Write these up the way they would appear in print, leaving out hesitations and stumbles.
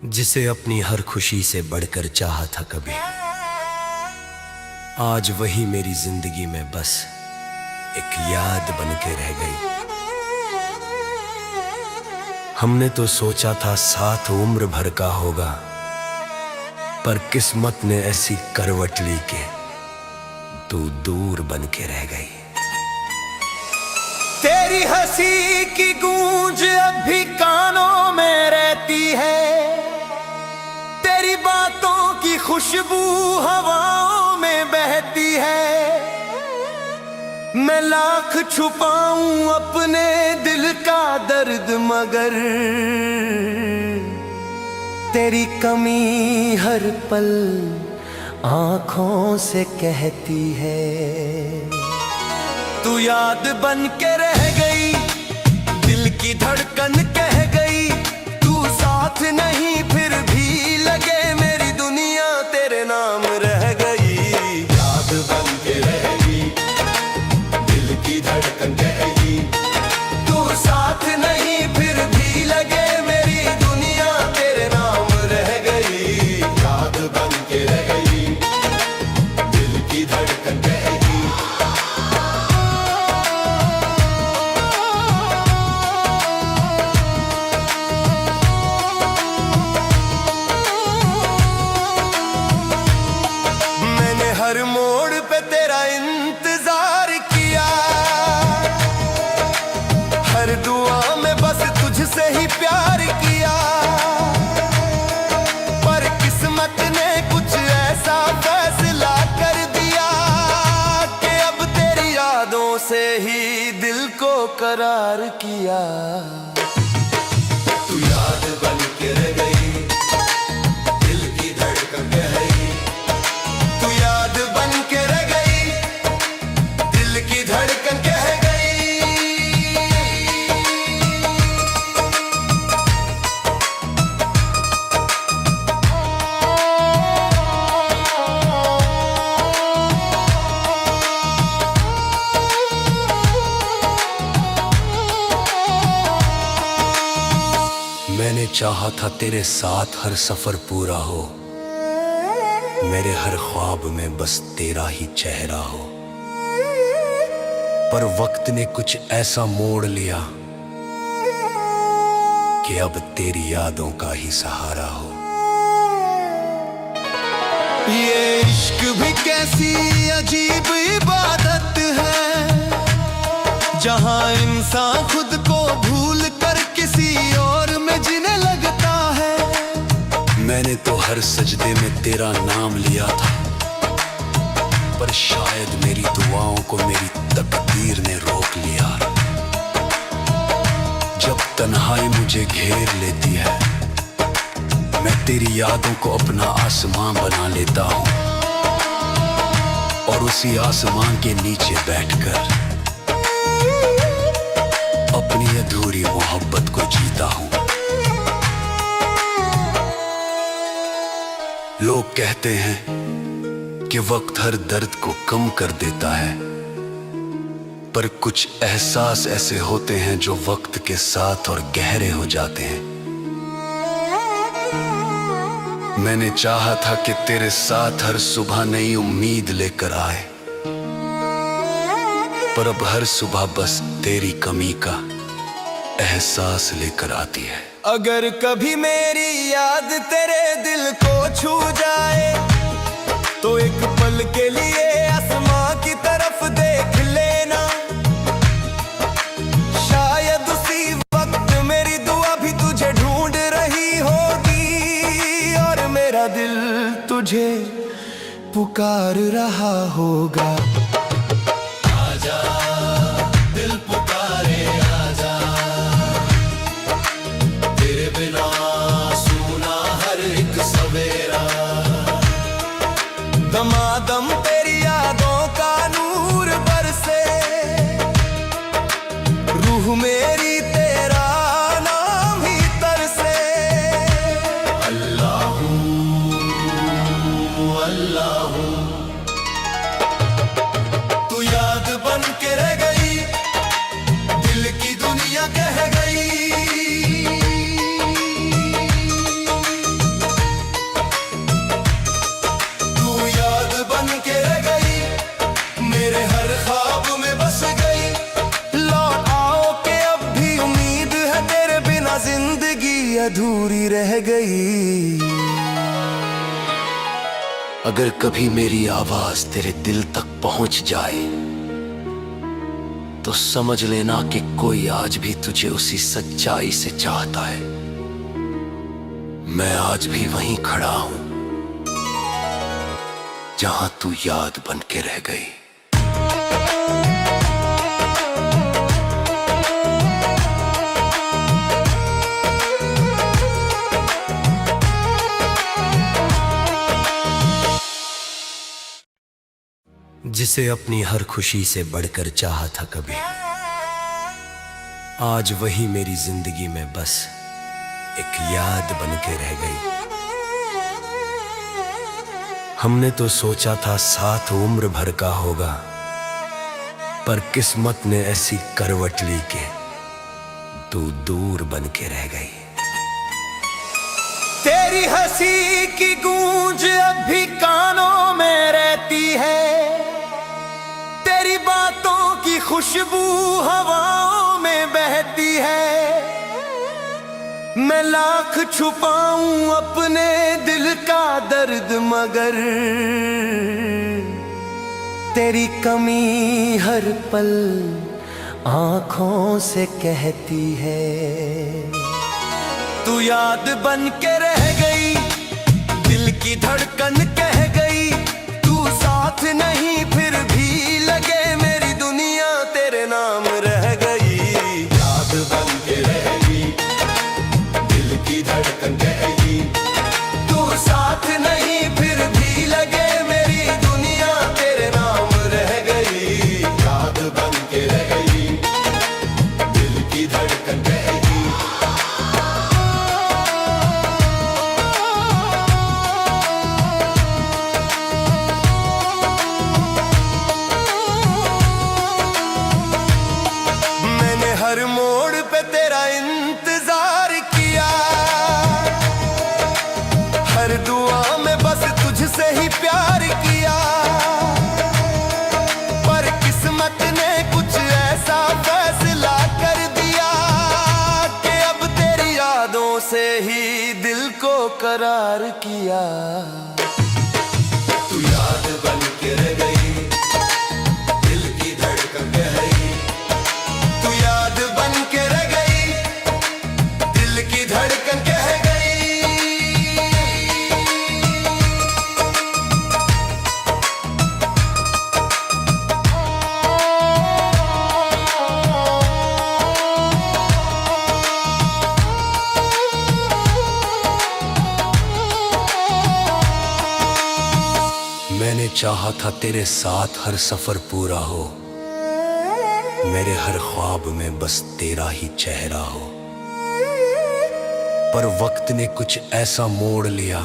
जिसे अपनी हर खुशी से बढ़कर चाहा था कभी, आज वही मेरी जिंदगी में बस एक याद बन के रह गई। हमने तो सोचा था साथ उम्र भर का होगा, पर किस्मत ने ऐसी करवट ली के तू दूर बन के रह गई। तेरी हंसी की गूंज अब भी कानों में रहती है, तेरी बातों की खुशबू हवाओं में बहती है। मैं लाख छुपाऊं अपने दिल का दर्द, मगर तेरी कमी हर पल आंखों से कहती है। तू याद बन के रह गई, दिल की धड़कन कह गई, तू साथ नहीं फिर भी लगे मेरी दुनिया तेरे नाम रह गई। याद बन के रह गई, दिल की धड़कन कह गई, तू साथ नहीं फिर भी लगे मेरी दुनिया तेरे नाम रह गई। याद बन के रह गई, दिल की धड़कन कह गई। हर मोड़ पे तेरा इंतजार किया, हर दुआ में बस तुझसे ही प्यार किया, पर किस्मत ने कुछ ऐसा फैसला कर दिया कि अब तेरी यादों से ही दिल को करार किया। तू याद बन के रह गई, दिल की धड़कन कह गई, तू याद बन के रह गई, दिल की धड़कन कह गई। मैंने चाहा था तेरे साथ हर सफर पूरा हो, मेरे हर ख्वाब में बस तेरा ही चेहरा हो, पर वक्त ने कुछ ऐसा मोड़ लिया कि अब तेरी यादों का ही सहारा हो। ये इश्क भी कैसी अजीब इबादत है, जहां इंसान खुद को भूल कर किसी और में जीने लगता है। मैंने तो हर सजदे में तेरा नाम लिया था, पर शायद मेरी दुआओं को मेरी तकदीर ने रोक लिया। जब तन्हाई मुझे घेर लेती है, मैं तेरी यादों को अपना आसमां बना लेता हूँ, और उसी आसमां के नीचे बैठकर अपनी अधूरी मोहब्बत को जीता हूँ। लोग कहते हैं कि वक्त हर दर्द को कम कर देता है, पर कुछ एहसास ऐसे होते हैं जो वक्त के साथ और गहरे हो जाते हैं। मैंने चाहा था कि तेरे साथ हर सुबह नई उम्मीद लेकर आए, पर अब हर सुबह बस तेरी कमी का एहसास लेकर आती है। अगर कभी मेरी याद तेरे दिल को छू जाए, तो एक पल के लिए आसमां की तरफ देख लेना। शायद उसी वक्त मेरी दुआ भी तुझे ढूंढ रही होगी, और मेरा दिल तुझे पुकार रहा होगा। आजा दिल पुकारे आजा, तेरे बिना सूना हर एक सवेरा। दमादम तेरी यादों का नूर बरसे, रूह मेरी तेरा नाम ही तरसे। अल्लाहू अल्लाहू अधूरी रह गई। अगर कभी मेरी आवाज तेरे दिल तक पहुंच जाए तो समझ लेना कि कोई आज भी तुझे उसी सच्चाई से चाहता है। मैं आज भी वहीं खड़ा हूं जहां तू याद बन के रह गई। जिसे अपनी हर खुशी से बढ़कर चाहा था कभी, आज वही मेरी जिंदगी में बस एक याद बन के रह गई। हमने तो सोचा था साथ उम्र भर का होगा, पर किस्मत ने ऐसी करवट ली के तू दूर बन के रह गई। तेरी हंसी की गूंज अब भी कानों में रहती है, तेरी बातों की खुशबू हवाओं में बहती है। मैं लाख छुपाऊं अपने दिल का दर्द, मगर तेरी कमी हर पल आंखों से कहती है। तू याद बन के रह गई, दिल की धड़कन कह गई, तू साथ नहीं फिर भी लगे मेरी दुनिया तेरे नाम रह गई। याद बन के रह गई, दिल की धड़कन कह गई, तू साथ नहीं फिर भी लगे मेरी दुनिया तेरे नाम रह गई। याद बन के रह गई, दिल की धड़कन कह गई। हर मोड़ पे तेरा इंतजार किया, हर दुआ में बस तुझसे ही प्यार किया, पर किस्मत ने कुछ ऐसा फैसला कर दिया कि अब तेरी यादों से ही दिल को करार किया। तू याद बन के रह गई, दिल की धड़कन कह गई, तू याद बन के रह गई, दिल की धड़कन कह गई। मैंने चाहा था तेरे साथ हर सफर पूरा हो, मेरे हर ख्वाब में बस तेरा ही चेहरा हो, पर वक्त ने कुछ ऐसा मोड़ लिया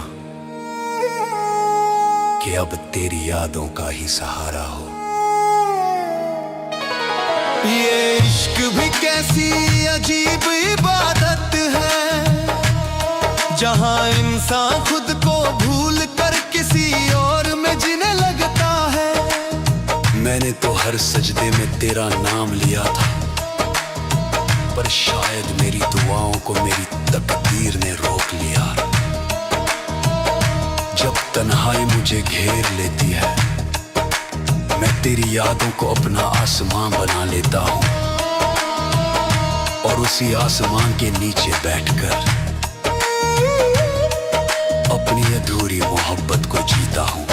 कि अब तेरी यादों का ही सहारा हो। ये इश्क भी कैसी अजीब इबादत है, जहां इंसान खुद को भूल कर किसी और में जीने लगता है। मैंने तो हर सजदे में तेरा नाम लिया था, पर शायद मेरी दुआओं को मेरी तकदीर ने रोक लिया। जब तन्हाई मुझे घेर लेती है, मैं तेरी यादों को अपना आसमां बना लेता हूँ, और उसी आसमां के नीचे बैठकर अपनी अधूरी मोहब्बत को जीता हूँ।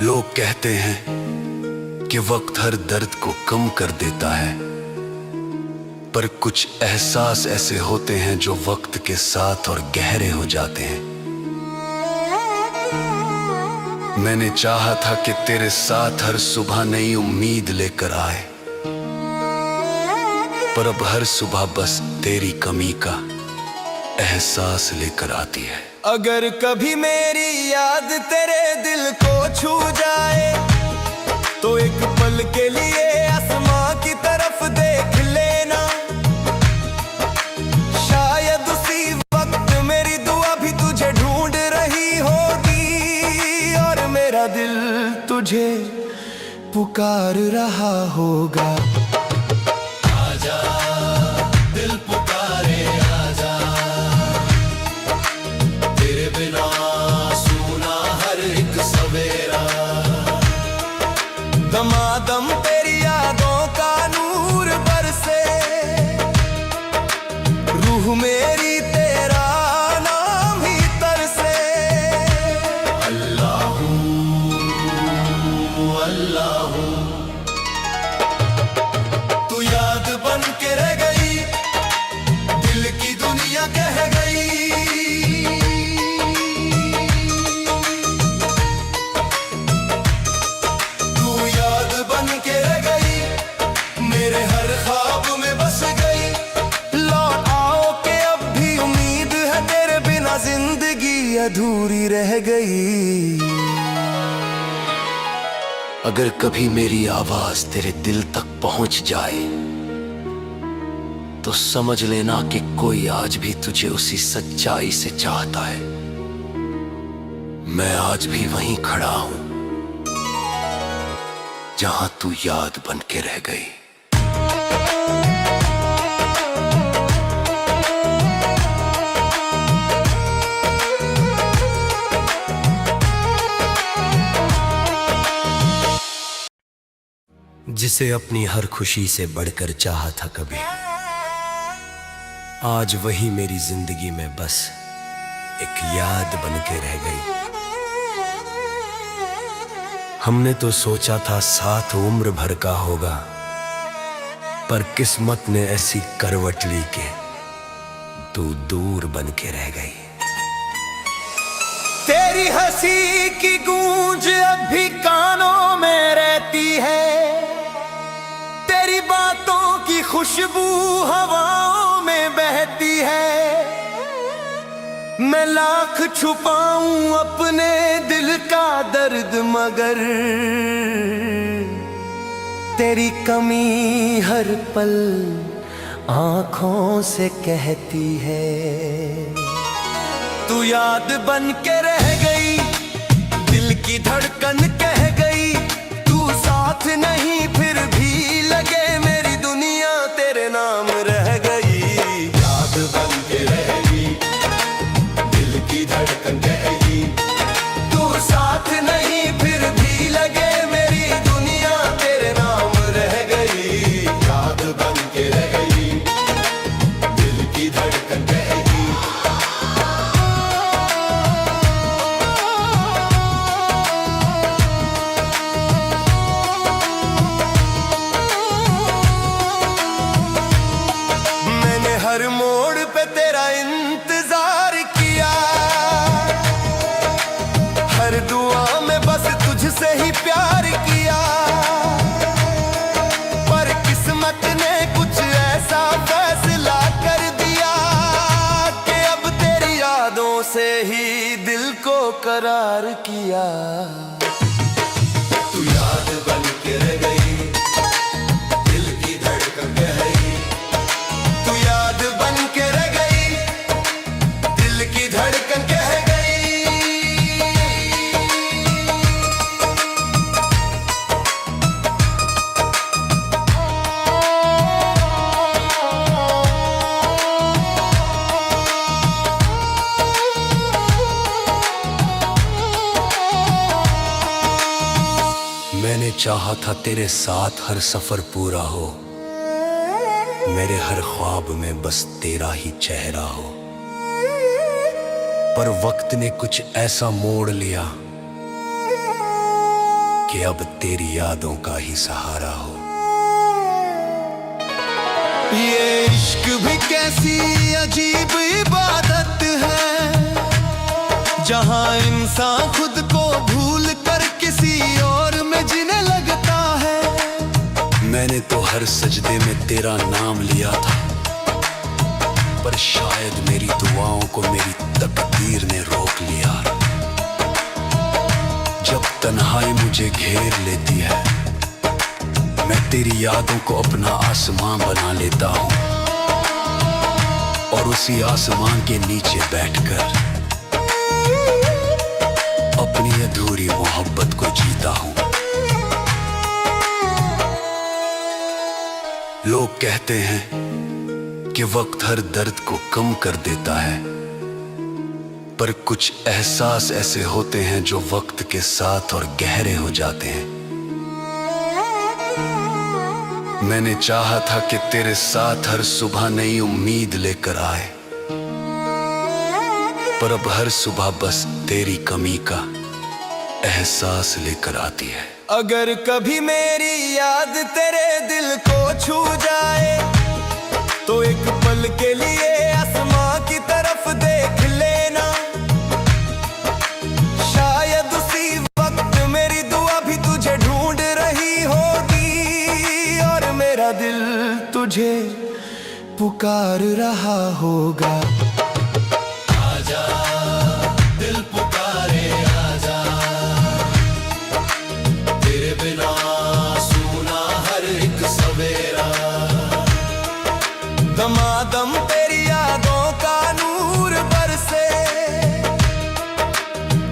लोग कहते हैं कि वक्त हर दर्द को कम कर देता है, पर कुछ एहसास ऐसे होते हैं जो वक्त के साथ और गहरे हो जाते हैं। मैंने चाहा था कि तेरे साथ हर सुबह नई उम्मीद लेकर आए, पर अब हर सुबह बस तेरी कमी का एहसास लेकर आती है। अगर कभी मेरी याद तेरे दिल को छू जाए, तो एक पल के लिए आसमां की तरफ देख लेना। शायद उसी वक्त मेरी दुआ भी तुझे ढूंढ रही होगी, और मेरा दिल तुझे पुकार रहा होगा। आजा रूह मेरी तेरा नाम ही तरसे। अल्लाह अल्लाह तू याद बन के रह गई, दिल की दुनिया कह गई। तू याद बन के रह गई, मेरे हर ख्वाब में बस गई। लौट आओ के अब भी उम्मीद है, तेरे बिना जिंदगी अधूरी रह गई। अगर कभी मेरी आवाज तेरे दिल तक पहुंच जाए तो समझ लेना कि कोई आज भी तुझे उसी सच्चाई से चाहता है। मैं आज भी वहीं खड़ा हूं जहां तू याद बन के रह गई। जिसे अपनी हर खुशी से बढ़कर चाहा था कभी, आज वही मेरी जिंदगी में बस एक याद बन के रह गई। हमने तो सोचा था साथ उम्र भर का होगा, पर किस्मत ने ऐसी करवट ली कि तू दूर बन के रह गई। तेरी हंसी की गूंज अब भी कानों में रहती है, तेरी बातों की खुशबू हवाओं में बहती है। मैं लाख छुपाऊं अपने दिल का दर्द, मगर तेरी कमी हर पल आंखों से कहती है। तू याद बन के रह गई, दिल की धड़कन कह गई। तू साथ नहीं फिर भी लगे मेरी दुनिया तेरे नाम रह गई। याद बन के रह गई, दिल की धड़कन कह गई। तू साथ नहीं फिर भी लगे मेरी दुनिया तेरे नाम रह गई। याद बन के रह गई, दिल की धड़कन कह गई। हर मोड़ पे तेरा इंतजार किया, हर दुआ में बस तुझसे ही प्यार किया। पर किस्मत ने कुछ ऐसा फैसला कर दिया कि अब तेरी यादों से ही दिल को करार किया। तू याद बन के रह गई, दिल की धड़कन कह गई। तू याद बन के रह गई, दिल की धड़कन कह गई। मैंने चाहा था तेरे साथ हर सफर पूरा हो, मेरे हर ख्वाब में बस तेरा ही चेहरा हो। पर वक्त ने कुछ ऐसा मोड़ लिया कि अब तेरी यादों का ही सहारा हो। ये इश्क भी कैसी अजीब इबादत है, जहां इंसान खुद को भूल कर किसी और में जीने लगता है। मैंने तो हर सजदे में तेरा नाम लिया था, पर शायद मेरी दुआओं को मेरी तकदीर ने रोक लिया। जब तन्हाई मुझे घेर लेती है, मैं तेरी यादों को अपना आसमां बना लेता हूं और उसी आसमां के नीचे बैठकर अपनी अधूरी मोहब्बत को जीता हूं। लोग कहते हैं कि वक्त हर दर्द को कम कर देता है, पर कुछ एहसास ऐसे होते हैं जो वक्त के साथ और गहरे हो जाते हैं। मैंने चाहा था कि तेरे साथ हर सुबह नई उम्मीद लेकर आए, पर अब हर सुबह बस तेरी कमी का एहसास लेकर आती है। अगर कभी मेरी याद तेरे दिल को छू जाए तो एक पल के लिए आसमां की तरफ देख लेना। शायद उसी वक्त मेरी दुआ भी तुझे ढूंढ रही होगी और मेरा दिल तुझे पुकार रहा होगा। आजा दिल पुकारे आजा, तेरे बिना सूना हर एक सवेरा। दमादम तेरी यादों का नूर बरसे,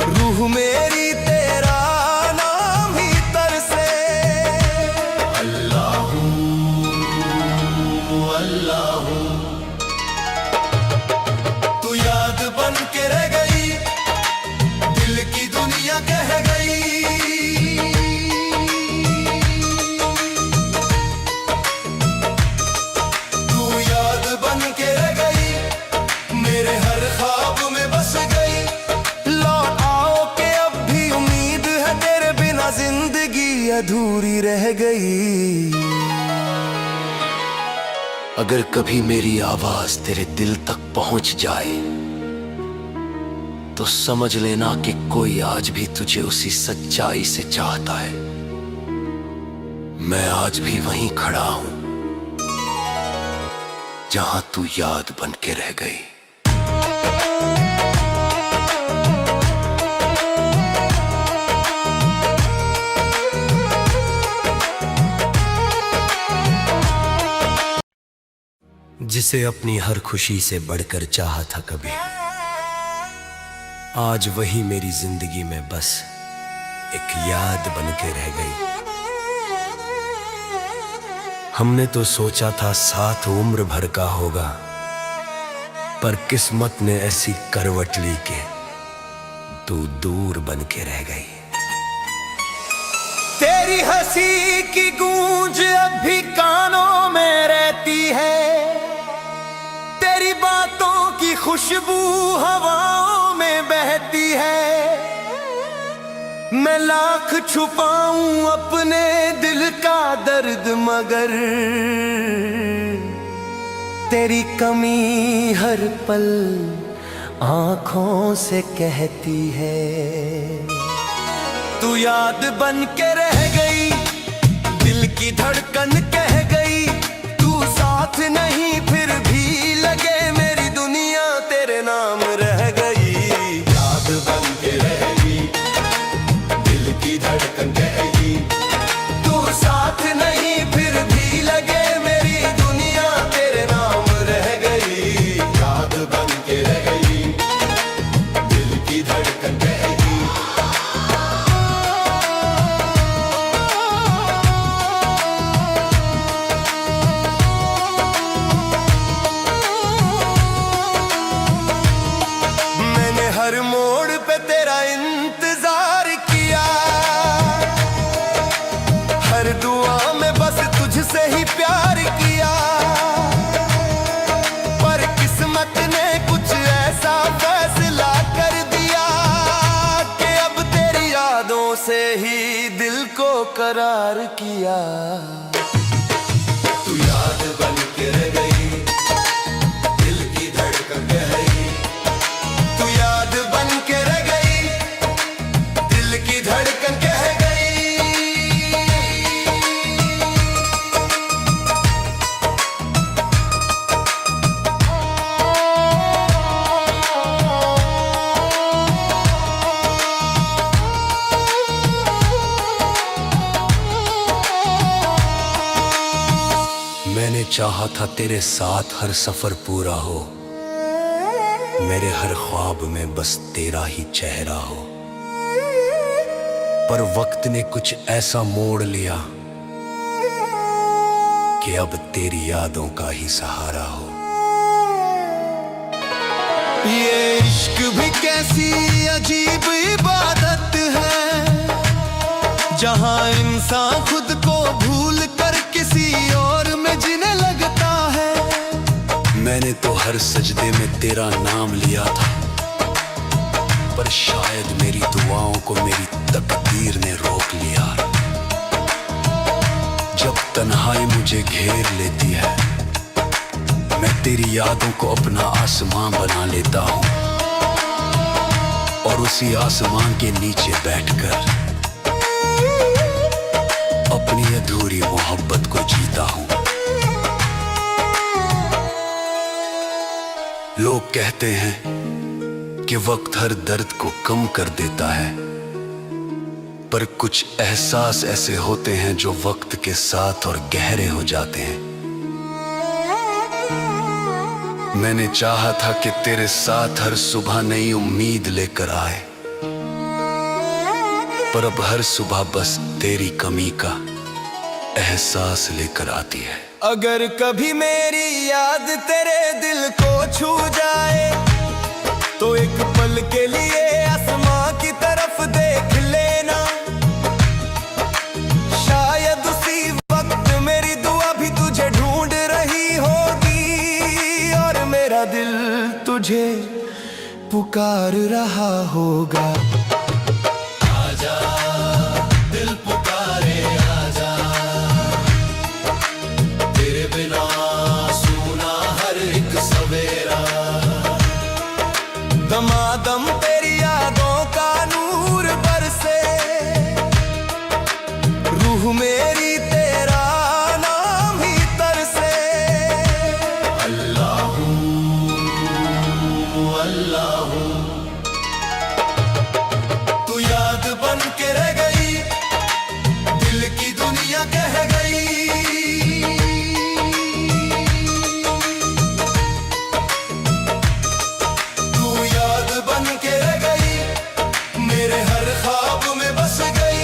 रूह मेरी तेरा नाम ही तरसे। अल्लाहू अल्लाहू, तू याद बन के रह गई, दिल की दुनिया कह गई। तू याद बन के रह गई, मेरे हर ख्वाब में बस गई। लौट आओ के अब भी उम्मीद है, तेरे बिना जिंदगी अधूरी रह गई। अगर कभी मेरी आवाज तेरे दिल तक पहुंच जाए तो समझ लेना कि कोई आज भी तुझे उसी सच्चाई से चाहता है। मैं आज भी वहीं खड़ा हूं जहां तू याद बन के रह गई। जिसे अपनी हर खुशी से बढ़कर चाहा था कभी, आज वही मेरी जिंदगी में बस एक याद बन के रह गई। हमने तो सोचा था साथ उम्र भर का होगा, पर किस्मत ने ऐसी करवट ली के तू दूर बन के रह गई। तेरी हंसी की गूंज अब भी कानों में रहती है, तेरी बातों की खुशबू हवाओं में बहती है। मैं लाख छुपाऊं अपने दिल का दर्द, मगर तेरी कमी हर पल आंखों से कहती है। तू याद बन के रह गई, दिल की धड़कन कह गई। तू साथ नहीं फिर भी लगे मेरी दुनिया तेरे नाम रह गई। याद बन के रह गई, दिल की धड़कन कह गई। तू साथ नहीं फिर भी लगे मेरी दुनिया तेरे नाम रह गई। याद बन के रह गई, दिल की धड़कन कह गई। हर मोड़ पे तेरा इंतजार किया, हर दुआ में बस तुझसे ही प्यार किया। पर किस्मत ने कुछ ऐसा फैसला कर दिया कि अब तेरी यादों से ही दिल को करार किया। तू याद बन के रह गई, दिल की धड़कन कह गई। तू याद बन के रह गई, दिल की धड़कन कह गई। मैंने चाहा था तेरे साथ हर सफर पूरा हो, मेरे हर ख्वाब में बस तेरा ही चेहरा हो। पर वक्त ने कुछ ऐसा मोड़ लिया कि अब तेरी यादों का ही सहारा हो। ये इश्क भी कैसी अजीब इबादत है, जहां इंसान खुद को भूल कर किसी और में जीने लगता है। मैंने तो हर सजदे में तेरा नाम लिया था, पर शायद मेरी दुआओं को मेरी तकदीर ने रोक लिया। जब तन्हाई मुझे घेर लेती है, मैं तेरी यादों को अपना आसमां बना लेता हूँ और उसी आसमां के नीचे बैठकर अपनी अधूरी मोहब्बत को जीता हूँ। लोग कहते हैं कि वक्त हर दर्द को कम कर देता है, पर कुछ एहसास ऐसे होते हैं जो वक्त के साथ और गहरे हो जाते हैं। मैंने चाहा था कि तेरे साथ हर सुबह नई उम्मीद लेकर आए, पर अब हर सुबह बस तेरी कमी का एहसास लेकर आती है। अगर कभी मेरी याद तेरे दिल को छू जाए तो एक पल के लिए आसमां की तरफ देख लेना। शायद उसी वक्त मेरी दुआ भी तुझे ढूंढ रही होगी और मेरा दिल तुझे पुकार रहा होगा। आजा दिल पुकारे आजा, तेरे बिना सुना हर एक सवेरा। दमादम तेरी यादों का नूर बरसे, रूह मेरी तेरा नाम ही तरसे। अल्लाह अल्लाह तू याद बन के रह गई, दिल की दुनिया कह गई। तू याद बन के रह गई, मेरे हर ख्वाब में बस गई।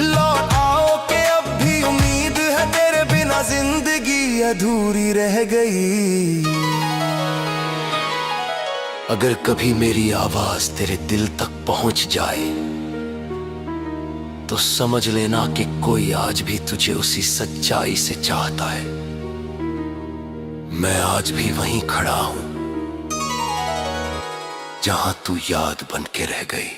लौट आओ के अब भी उम्मीद है, तेरे बिना जिंदगी अधूरी रह गई। अगर कभी मेरी आवाज तेरे दिल तक पहुंच जाए तो समझ लेना कि कोई आज भी तुझे उसी सच्चाई से चाहता है। मैं आज भी वहीं खड़ा हूं जहां तू याद बन के रह गई।